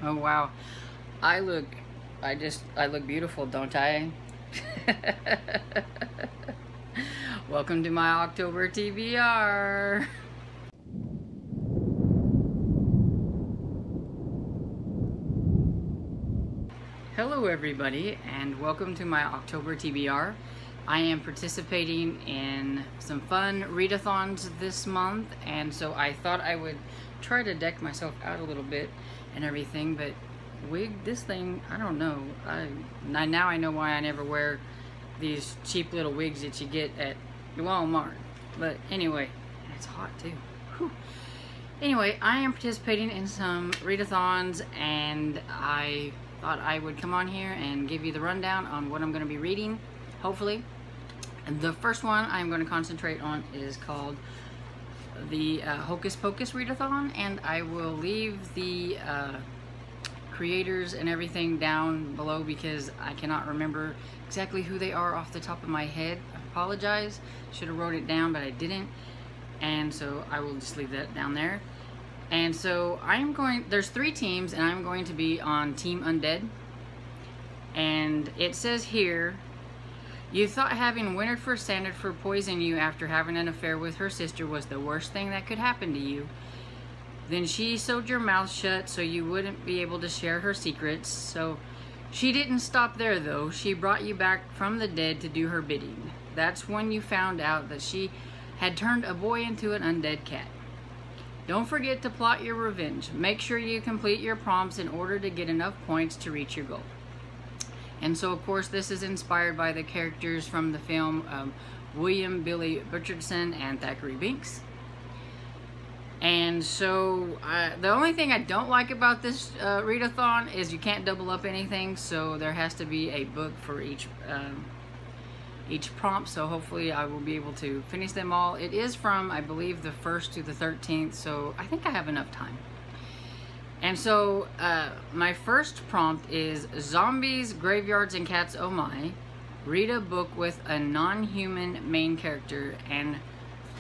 Oh wow, I look, I look beautiful, don't I? Welcome to my October TBR. Hello everybody, and welcome to my October TBR. I am participating in some fun readathons this month, and so I thought I would try to deck myself out a little bit and everything, but this thing, I don't know. Now I know why I never wear these cheap little wigs that you get at Walmart. But anyway, it's hot too. Whew. Anyway, I am participating in some readathons, and I thought I would come on here and give you the rundown on what I'm going to be reading, hopefully. And the first one I'm going to concentrate on is called the Hocus Pocus Readathon, and I will leave the creators and everything down below because I cannot remember exactly who they are off the top of my head. I apologize. Should have wrote it down, but I didn't. And so I will just leave that down there. And so there's 3 teams, and I'm going to be on Team Undead. And it says here, you thought having Winifred Sandiford poison you after having an affair with her sister was the worst thing that could happen to you. Then she sewed your mouth shut so you wouldn't be able to share her secrets. So she didn't stop there though. She brought you back from the dead to do her bidding. That's when you found out that she had turned a boy into an undead cat. Don't forget to plot your revenge. Make sure you complete your prompts in order to get enough points to reach your goal. And so, of course, this is inspired by the characters from the film William Billy Richardson and Thackeray Binks. And so, the only thing I don't like about this readathon is you can't double up anything, so there has to be a book for each prompt, so hopefully I will be able to finish them all. It is from, I believe, the 1st to the 13th, so I think I have enough time. And so, my first prompt is Zombies, Graveyards, and Cats Oh My. Read a book with a non-human main character. And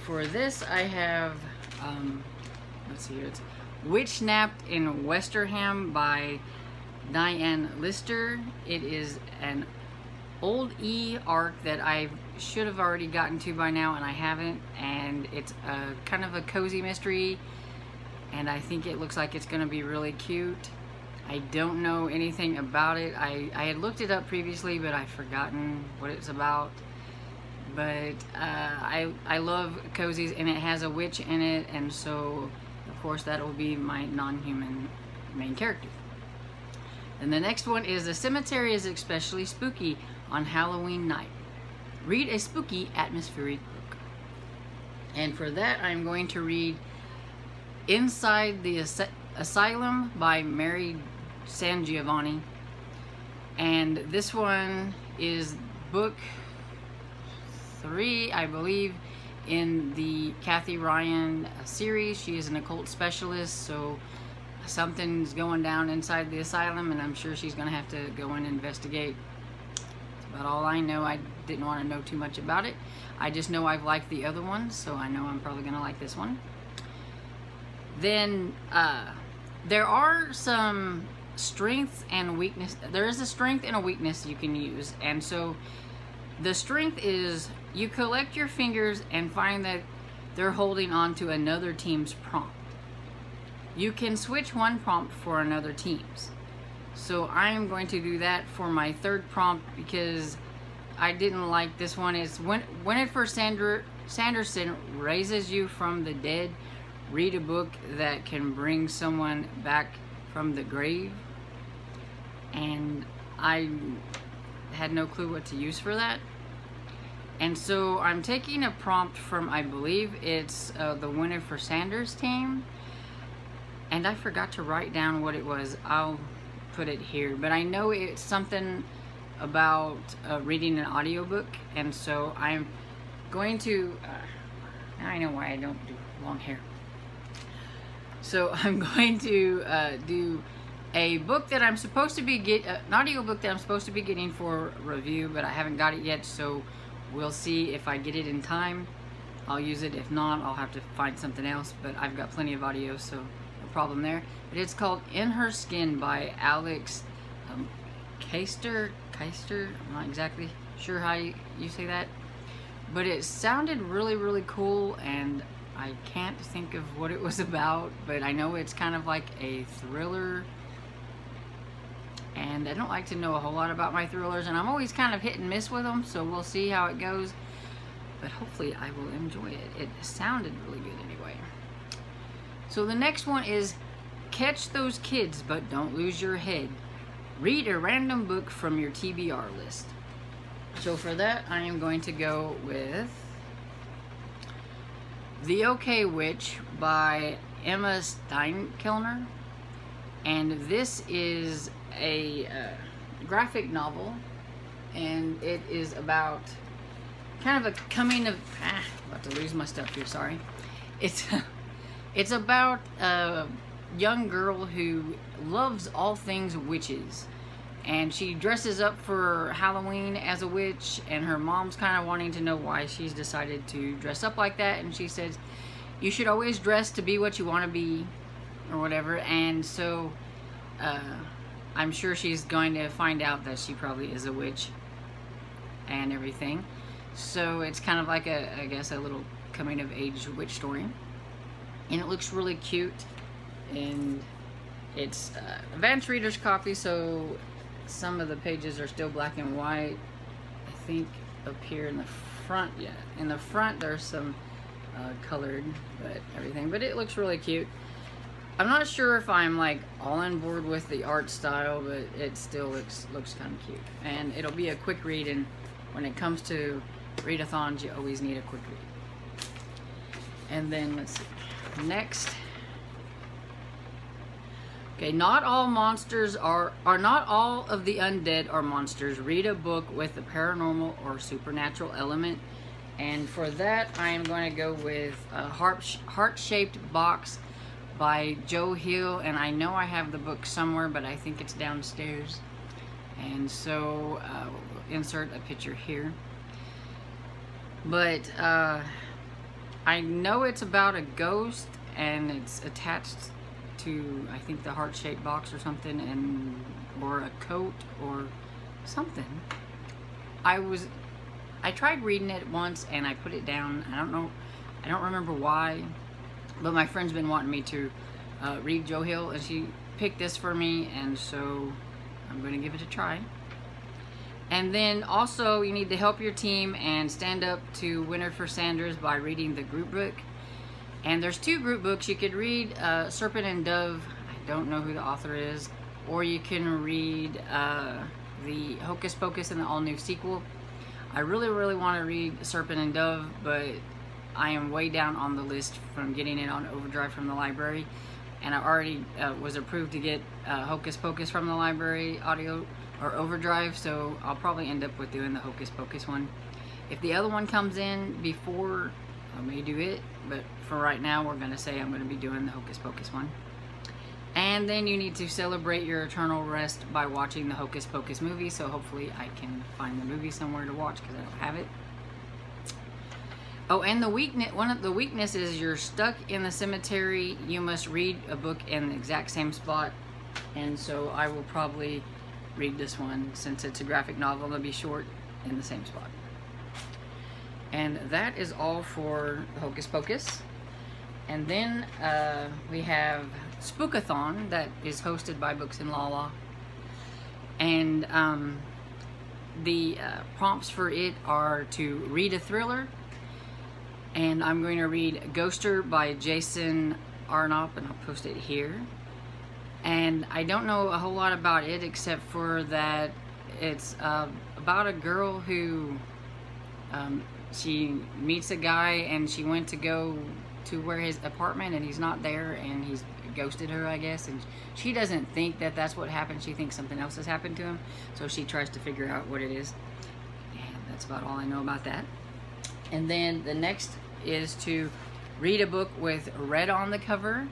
for this I have, let's see here, it's Witch Snapped in Westerham by Diane Lister. It is an old arc that I should have already gotten to by now, and I haven't. And it's a kind of a cozy mystery, and I think it looks like it's going to be really cute. I don't know anything about it. I had looked it up previously, but I've forgotten what it's about. But I love cozies, and it has a witch in it, and so of course that will be my non-human main character. And the next one is The Cemetery is Especially Spooky on Halloween Night. Read a spooky atmospheric book. And for that I'm going to read Inside the Asylum by Mary Sangiovanni. And this one is book 3, I believe, in the Kathy Ryan series. She is an occult specialist, so something's going down inside the asylum, and I'm sure she's going to have to go and investigate. That's about all I know. I didn't want to know too much about it. I just know I've liked the other ones, so I know I'm probably going to like this one. Then there are some strengths and weakness. There is a strength and a weakness you can use, and so the strength is you collect your fingers and find that they're holding on to another team's prompt. You can switch one prompt for another team's. So I'm going to do that for my 3rd prompt because I didn't like this one. It's Winifred Sanderson raises you from the dead. Read a book that can bring someone back from the grave. And I had no clue what to use for that. And so I'm taking a prompt from, I believe it's the Winifred Sanders team. And I forgot to write down what it was. I'll put it here. But I know it's something about reading an audiobook. And so I'm going to, now I know why I don't do long hair. So I'm going to do a book that I'm supposed to be an audio book that I'm supposed to be getting for review, but I haven't got it yet, so we'll see if I get it in time. I'll use it. If not, I'll have to find something else, but I've got plenty of audio, so I'll problem there. But it's called In Her Skin by Alex Keister. I'm not exactly sure how you say that. But it sounded really cool, and I can't think of what it was about, but I know it's kind of like a thriller. And I don't like to know a whole lot about my thrillers, and I'm always kind of hit and miss with them, so we'll see how it goes. But hopefully I will enjoy it. It sounded really good anyway. So the next one is Catch Those Kids But Don't Lose Your Head. Read a random book from your TBR list. So for that, I am going to go with The OK Witch by Emma Steinkellner. And this is a graphic novel, and it is about kind of a coming of about to lose my stuff here, sorry. It's about a young girl who loves all things witches, and she dresses up for Halloween as a witch, and her mom's kind of wanting to know why she's decided to dress up like that, and she says you should always dress to be what you want to be or whatever. And so I'm sure she's going to find out that she probably is a witch and everything. So it's kind of like I guess a little coming of age witch story. And it looks really cute. And it's advanced reader's copy, so some of the pages are still black and white. I think up here in the front, yeah. In the front there's some colored, but everything. But it looks really cute. I'm not sure if I'm like all on board with the art style, but it still looks kind of cute. And it'll be a quick read, and when it comes to readathons, you always need a quick read. And then let's see. Next. Okay, not all monsters are not all of the undead are monsters. Read a book with a paranormal or supernatural element. And for that, I am going to go with a Heart-Shaped Box by Joe Hill, and I know I have the book somewhere, but I think it's downstairs. And so we'll insert a picture here. But I know it's about a ghost, and it's attached to, I think, the heart-shaped box or something, and or a coat or something. I tried reading it once and I put it down. I don't remember why, but my friend's been wanting me to read Joe Hill, and she picked this for me, and so I'm going to give it a try. And then also, you need to help your team and stand up to Winifred Sanders by reading the group book. And there's two group books. You could read Serpent and Dove. I don't know who the author is. Or you can read the Hocus Pocus and the all-new sequel. I really want to read Serpent and Dove, but I am way down on the list from getting it on overdrive from the library. And I already was approved to get Hocus Pocus from the library audio or overdrive, so I'll probably end up with doing the Hocus Pocus one. If the other one comes in before, I may do it, but for right now we're going to say I'm going to be doing the Hocus Pocus one. And then you need to celebrate your eternal rest by watching the Hocus Pocus movie, so hopefully I can find the movie somewhere to watch because I don't have it. Oh, and the weakness, one of the weaknesses is you're stuck in the cemetery. You must read a book in the exact same spot, and so I will probably read this one since it's a graphic novel. It'll be short in the same spot. And that is all for Hocus Pocus. And then we have Spookathon that is hosted by Books and Lala. And the prompts for it are to read a thriller. And I'm going to read Ghoster by Jason Arnop, and I'll post it here. And I don't know a whole lot about it except for that it's about a girl who she meets a guy, and she went to go to where his apartment, and he's not there, and he's ghosted her, I guess. And she doesn't think that that's what happened. She thinks something else has happened to him, so she tries to figure out what it is. And that's about all I know about that. And then the next is to read a book with red on the cover.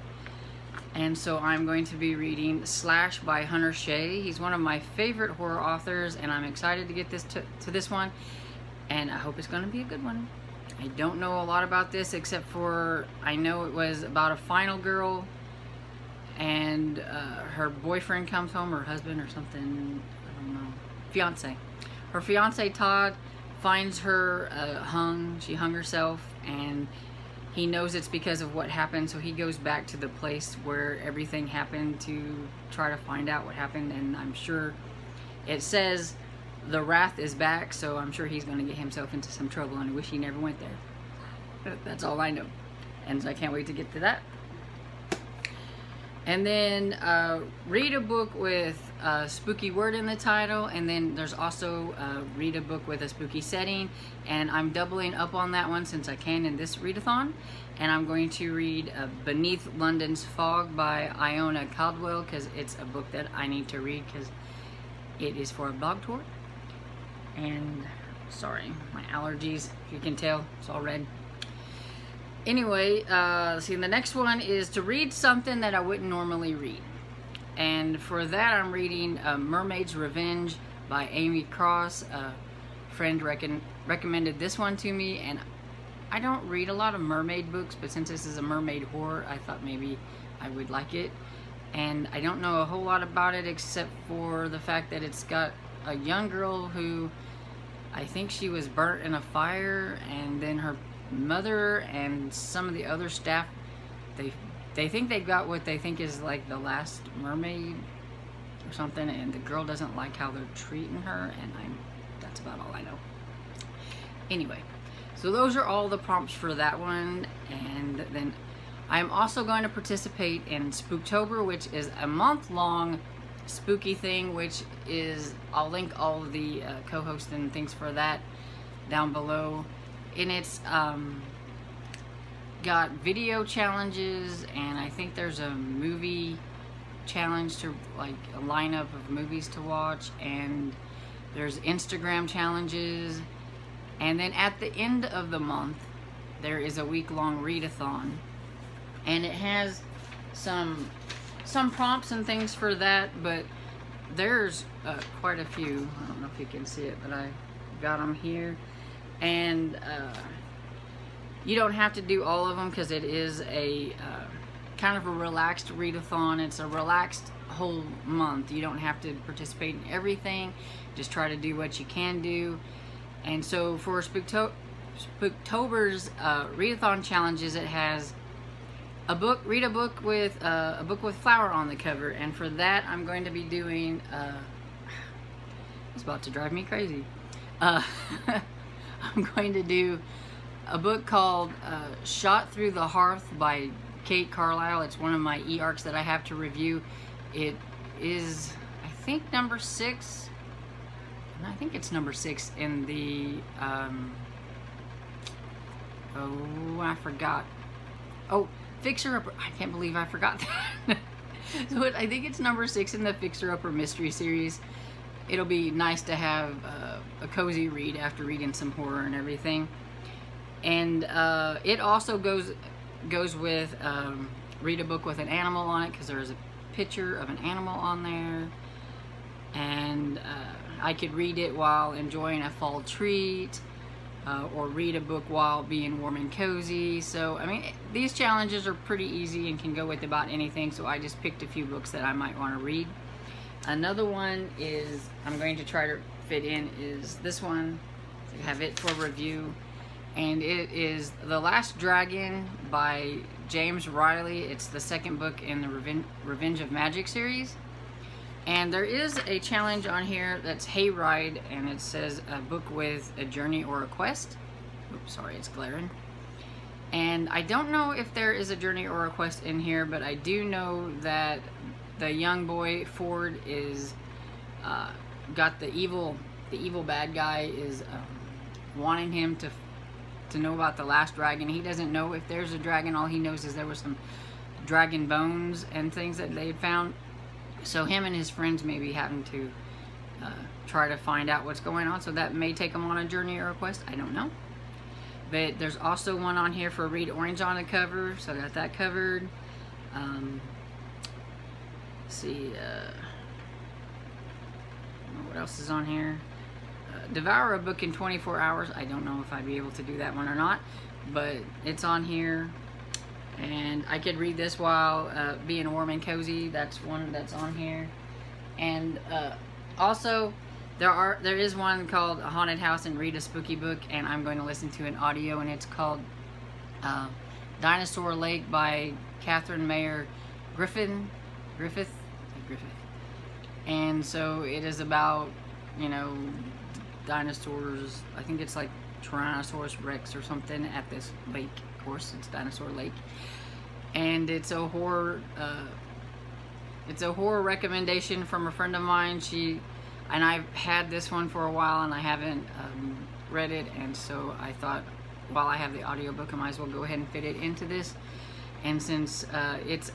And so I'm going to be reading Slash by Hunter Shea. He's one of my favorite horror authors, and I'm excited to get this to this one. And I hope it's going to be a good one. I don't know a lot about this except for I know it was about a final girl and her boyfriend comes home, her husband or something, I don't know, fiance. Her fiance Todd finds her hung. She hung herself, and he knows it's because of what happened, so he goes back to the place where everything happened to try to find out what happened. And I'm sure it says the wrath is back, so I'm sure he's going to get himself into some trouble, and I wish he never went there. That's all I know, and I can't wait to get to that. And then read a book with a spooky word in the title, and then there's also read a book with a spooky setting, and I'm doubling up on that one since I can in this readathon. And I'm going to read Beneath London's Fog by Iona Caldwell, because it's a book that I need to read because it is for a blog tour. And sorry, my allergies, if you can tell, it's all red. Anyway, see, the next one is to read something that I wouldn't normally read. And for that, I'm reading Mermaid's Revenge by Amy Cross. A friend recommended this one to me, and I don't read a lot of mermaid books, but since this is a mermaid horror, I thought maybe I would like it. And I don't know a whole lot about it except for the fact that it's got a young girl who, I think she was burnt in a fire, and then her mother and some of the other staff, they think they got what they think is like the last mermaid or something, and the girl doesn't like how they're treating her, and that's about all I know. Anyway, so those are all the prompts for that one. And then I'm also going to participate in Spooktober, which is a month-long spooky thing, which is, I'll link all of the co-hosts and things for that down below. And it's got video challenges, and I think there's a movie challenge, to like a lineup of movies to watch, and there's Instagram challenges. And then at the end of the month there is a week-long readathon, and it has some prompts and things for that, but there's quite a few. I don't know if you can see it, but I got them here. And you don't have to do all of them because it is a kind of a relaxed readathon. It's a relaxed whole month. You don't have to participate in everything. Just try to do what you can do. And so for Spooktober's readathon challenges, it has a book, read a book with flower on the cover. And for that, I'm going to be doing it's about to drive me crazy. I'm going to do a book called Shot Through the Hearth by Kate Carlisle. It's one of my e-arcs that I have to review. It is, I think, number 6. I think it's number 6 in the, oh, I forgot. Oh, Fixer Upper. I can't believe I forgot that. So I think it's number 6 in the Fixer Upper Mystery series. It'll be nice to have a cozy read after reading some horror and everything. And it also goes with read a book with an animal on it, because there's a picture of an animal on there. And I could read it while enjoying a fall treat, or read a book while being warm and cozy. So, I mean, these challenges are pretty easy and can go with about anything, so I just picked a few books that I might want to read. Another one is, I'm going to try to fit in, is this one. I have it for review, and it is The Last Dragon by James Riley. It's the second book in the Revenge of Magic series. And there is a challenge on here that's Hayride, and it says a book with a journey or a quest. Oops, sorry, it's glaring. And I don't know if there is a journey or a quest in here, but I do know that the young boy Ford is got the evil bad guy is wanting him to know about the last dragon. He doesn't know if there's a dragon. All he knows is there were some dragon bones and things that they had found. So him and his friends may be having to try to find out what's going on. So that may take them on a journey or a quest. I don't know. But there's also one on here for Read Orange on the cover. So I got that covered. Let's see. What else is on here? Devour a book in 24 hours. I don't know if I'd be able to do that one or not. But it's on here. and I could read this while being warm and cozy. That's one that's on here. And also there is one called A Haunted House and Read a Spooky Book, and I'm going to listen to an audio, and it's called Dinosaur Lake by Catherine Mayer Griffith. And so it is about, you know, dinosaurs. I think it's like Tyrannosaurus Rex or something at this lake. Of course, it's Dinosaur Lake, and it's a horror. It's a horror recommendation from a friend of mine. And I've had this one for a while, and I haven't read it, and so I thought, while I have the audiobook, I might as well go ahead and fit it into this. And since it's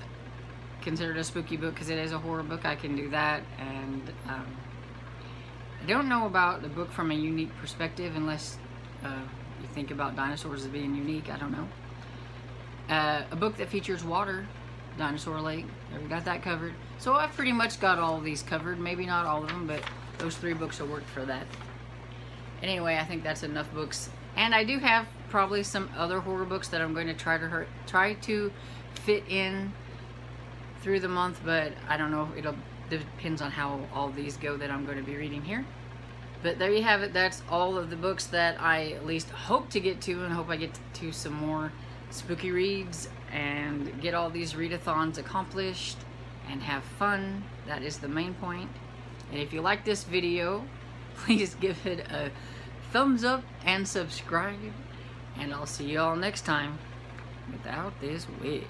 considered a spooky book because it is a horror book, I can do that. And I don't know about the book from a unique perspective, unless you think about dinosaurs as being unique. I don't know. A book that features water, Dinosaur Lake. We got that covered. So I've pretty much got all of these covered. Maybe not all of them, but those 3 books will work for that. Anyway, I think that's enough books. And I do have probably some other horror books that I'm going to try to fit in through the month, but I don't know. It depends on how all these go that I'm going to be reading here. But there you have it. That's all of the books that I at least hope to get to, and hope I get to some more spooky reads and get all these readathons accomplished and have fun. That is the main point. And if you like this video, please give it a thumbs up and subscribe, and I'll see you all next time without this wig.